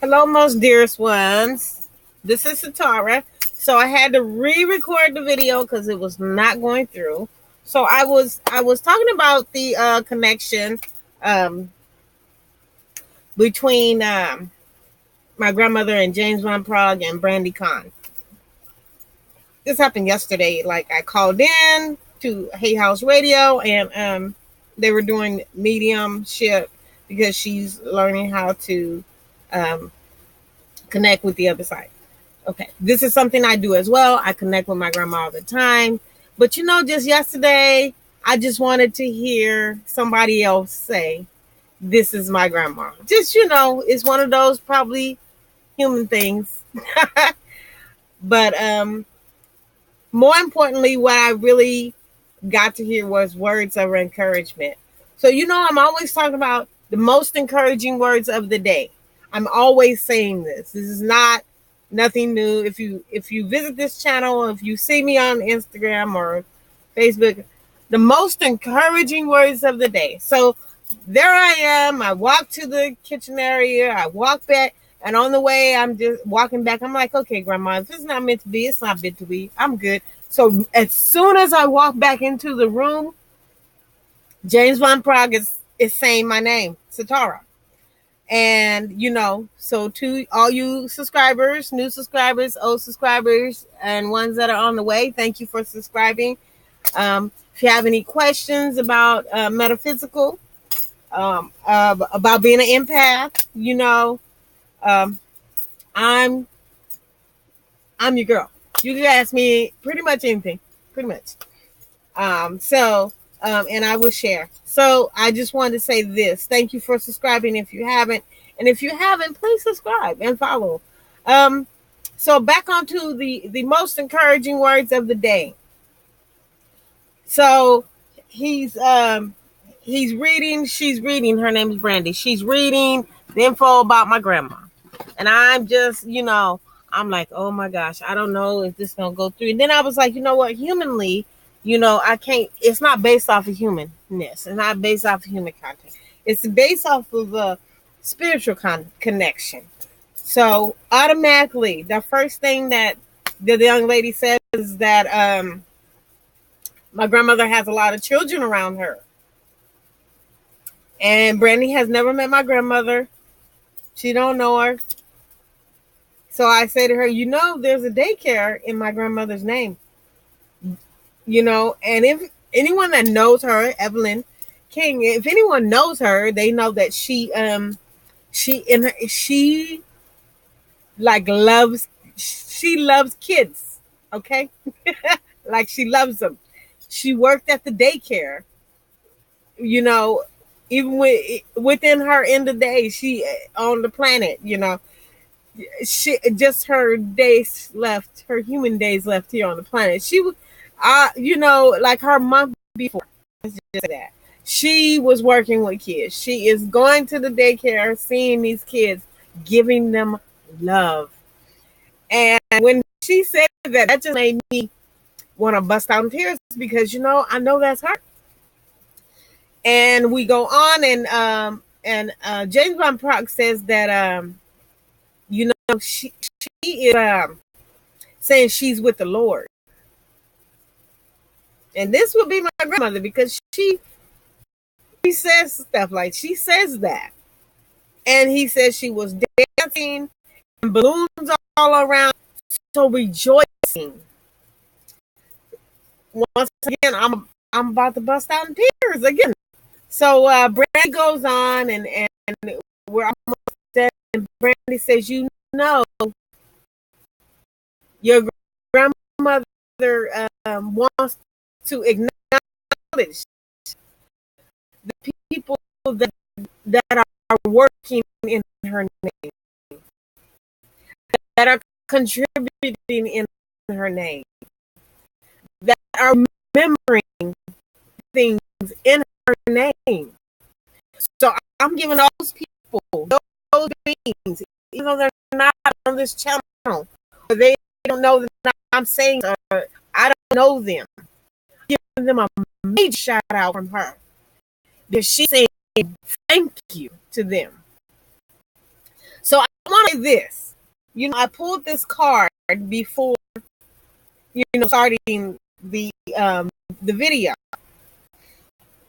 Hello, most dearest ones. This is Satara. So I had to re-record the video because it was not going through. So I was talking about the connection um, between my grandmother and James Van Prague and Brandi Kahn. This happened yesterday. Like I called in to Hay House Radio and they were doing mediumship because she's learning how to um, connect with the other side. Okay, this is something I do as well. I connect with my grandma all the time. But just yesterday, I just wanted to hear somebody else say, this is my grandma. Just, it's one of those probably human things. But more importantly, what I really got to hear was words of encouragement. So, I'm always talking about the most encouraging words of the day. I'm always saying this. This is not nothing new. If you visit this channel, if you see me on Instagram or Facebook, the most encouraging words of the day. So there I am. I walk to the kitchen area. I walk back. And on the way, I'm just walking back. I'm like, okay, grandma, if it's not meant to be, it's not meant to be. I'm good. So as soon as I walk back into the room, James Van Prague is saying my name, Satara. And, so to all you subscribers, new subscribers, old subscribers, and ones that are on the way, thank you for subscribing. If you have any questions about metaphysical, about being an empath, um, I'm your girl. You can ask me pretty much anything, pretty much. And I will share. So I just wanted to say this. Thank you for subscribing if you haven't. And if you haven't, please subscribe and follow. So back onto the most encouraging words of the day. So she's reading, her name is Brandi. She's reading the info about my grandma. And I'm just, I'm like, oh my gosh, I don't know if this is going to go through. And then I was like, you know what, humanly, I can't, it's not based off of humanness. It's not based off of human content. It's based off of a spiritual connection. So automatically, the first thing that the young lady says is that my grandmother has a lot of children around her. And Brandi has never met my grandmother. She don't know her. So I say to her, there's a daycare in my grandmother's name. And if anyone that knows her, Evelyn King, if anyone knows her, they know that she loves kids. Okay. Like she loves them. She worked at the daycare, even within her end of the day, she on the planet, she just her days left, her human days left here on the planet. She was, like her month before, let's just say that she was working with kids. She is going to the daycare, seeing these kids, giving them love. And when she said that just made me want to bust out in tears because I know that's her. And we go on, and James Van Prague says that she is saying she's with the Lord. And this would be my grandmother because she says stuff like, she says that. And he says she was dancing and balloons all around, so rejoicing. Once again, I'm about to bust out in tears again. So Brandi goes on, and we're almost dead. And Brandi says, your grandmother wants to acknowledge the people that are working in her name, that are contributing in her name, that are remembering things in her name. So I'm giving those people, those beings, even though they're not on this channel, or they don't know that I'm saying, or I don't know them, giving them a major shout out from her, because she's saying thank you to them. So I want this. I pulled this card before, starting the video,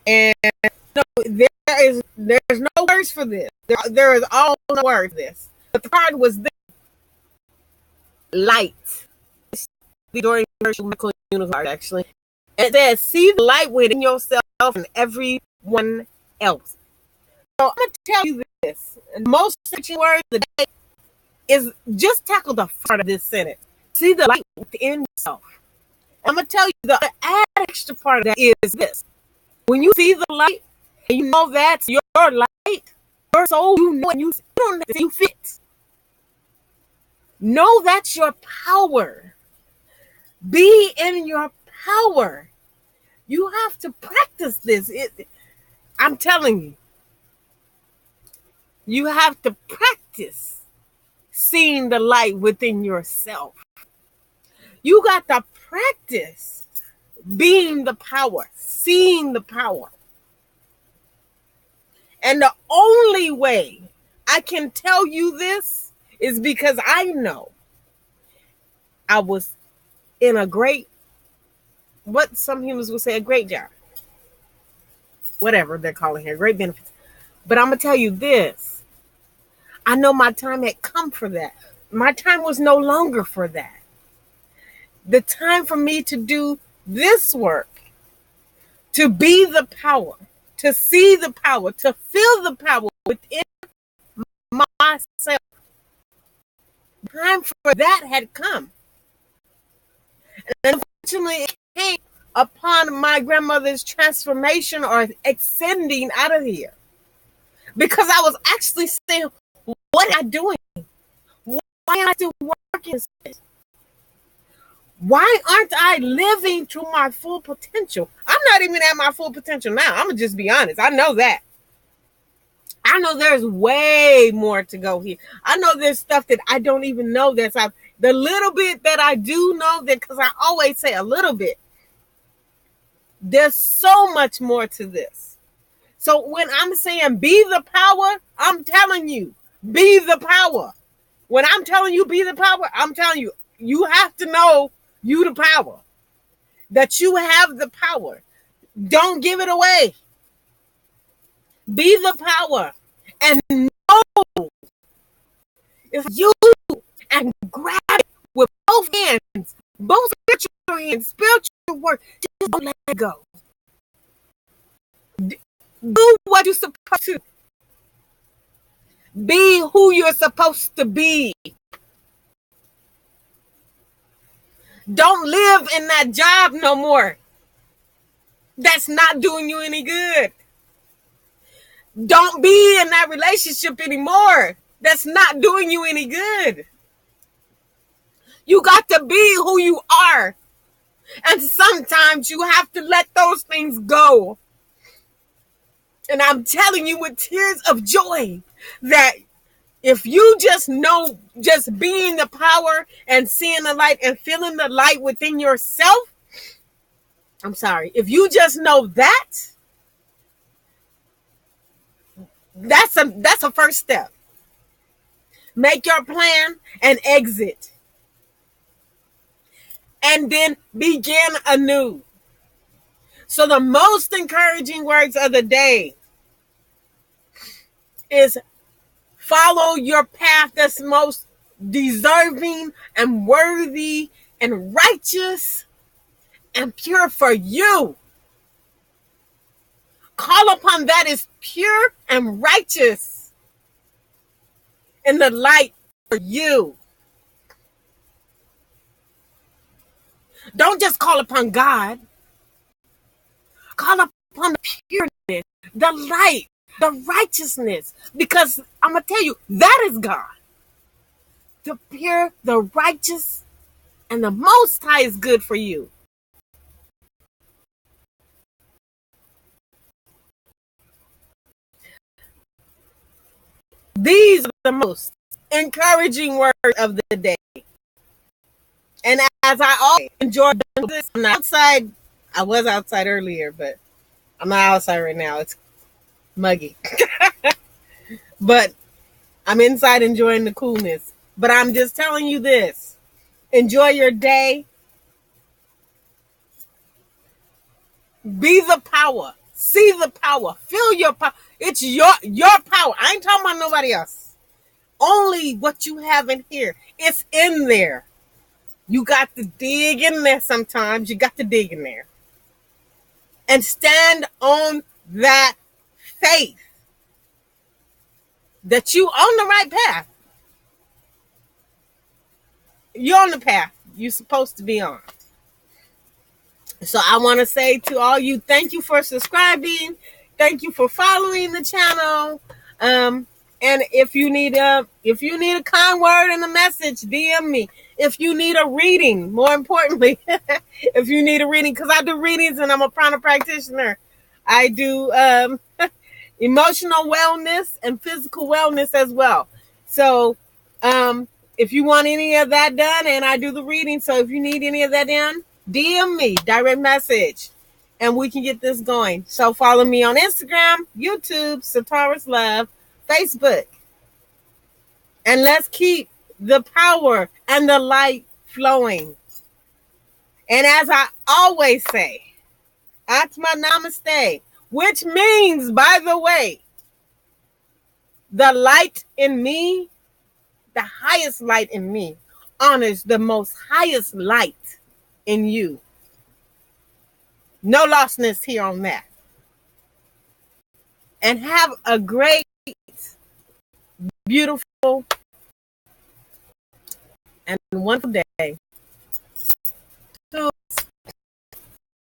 and there's no words for this. There is all no words for this. But the card was this: light. The Jordan Michael Unicorn, actually. And it says, see the light within yourself and everyone else. So I'm going to tell you this. The most searching word of the day is just tackle the front of this sentence. See the light within yourself. I'm going to tell you the extra part of that is this. When you see the light, and you know that's your light, your soul, you don't see you fit. Know that's your power. Be in your power. You have to practice this. I'm telling you. You have to practice seeing the light within yourself. You got to practice being the power, seeing the power. And the only way I can tell you this is because I know I was in a great, what some humans would say, a great job. Whatever they're calling here, great benefits. But I'm going to tell you this. I know my time had come for that. My time was no longer for that. The time for me to do this work, to be the power, to see the power, to feel the power within myself. Time for that had come. And unfortunately, it came upon my grandmother's transformation or ascending out of here. Because I was actually saying, what am I doing? Why am I still working? Why aren't I living to my full potential? I'm not even at my full potential now. I'm going to just be honest. I know that. I know there's way more to go here. I know there's stuff that I don't even know that's out. The little bit that I do know, that because I always say a little bit, there's so much more to this. So when I'm saying be the power, I'm telling you, be the power. When I'm telling you be the power, I'm telling you, you have to know you the power. That you have the power. Don't give it away. Be the power. And know if you and grab it with both hands, both spiritual hands, spiritual work, just don't let it go. Do what you're supposed to. Be who you're supposed to be. Don't live in that job no more. That's not doing you any good. Don't be in that relationship anymore. That's not doing you any good. You got to be who you are. And sometimes you have to let those things go. And I'm telling you with tears of joy that if you just know, just being the power and seeing the light and feeling the light within yourself, I'm sorry, if you just know that, that's a first step. Make your plan and exit. And then begin anew. So the most encouraging words of the day is follow your path that's most deserving and worthy and righteous and pure for you. Call upon that is pure and righteous in the light for you. Don't just call upon God. Call upon the pureness, the light, the righteousness. Because I'm going to tell you, that is God. The pure, the righteous, and the Most High is good for you. These are the most encouraging words of the day. And as I always enjoy doing this, I'm outside. I was outside earlier, but I'm not outside right now. It's muggy. But I'm inside enjoying the coolness. But I'm just telling you this. Enjoy your day. Be the power. See the power. Feel your power. It's your power. I ain't talking about nobody else. Only what you have in here. It's in there. You got to dig in there sometimes. You got to dig in there. And stand on that faith that you on the right path. You're on the path you're supposed to be on. So I want to say to all you, thank you for subscribing. Thank you for following the channel. And if you need a kind word and a message, DM me. If you need a reading, more importantly, if you need a reading, because I do readings and I'm a prana practitioner. I do emotional wellness and physical wellness as well. So if you want any of that done, and I do the reading, so if you need any of that done, DM me, direct message, and we can get this going. So follow me on Instagram, YouTube, Satara's Love, Facebook. And let's keep the power and the light flowing. And as I always say, Atma Namaste, which means, by the way, the light in me, the highest light in me, honors the most highest light in you. No lostness here on that. And have a great, beautiful, and wonderful day.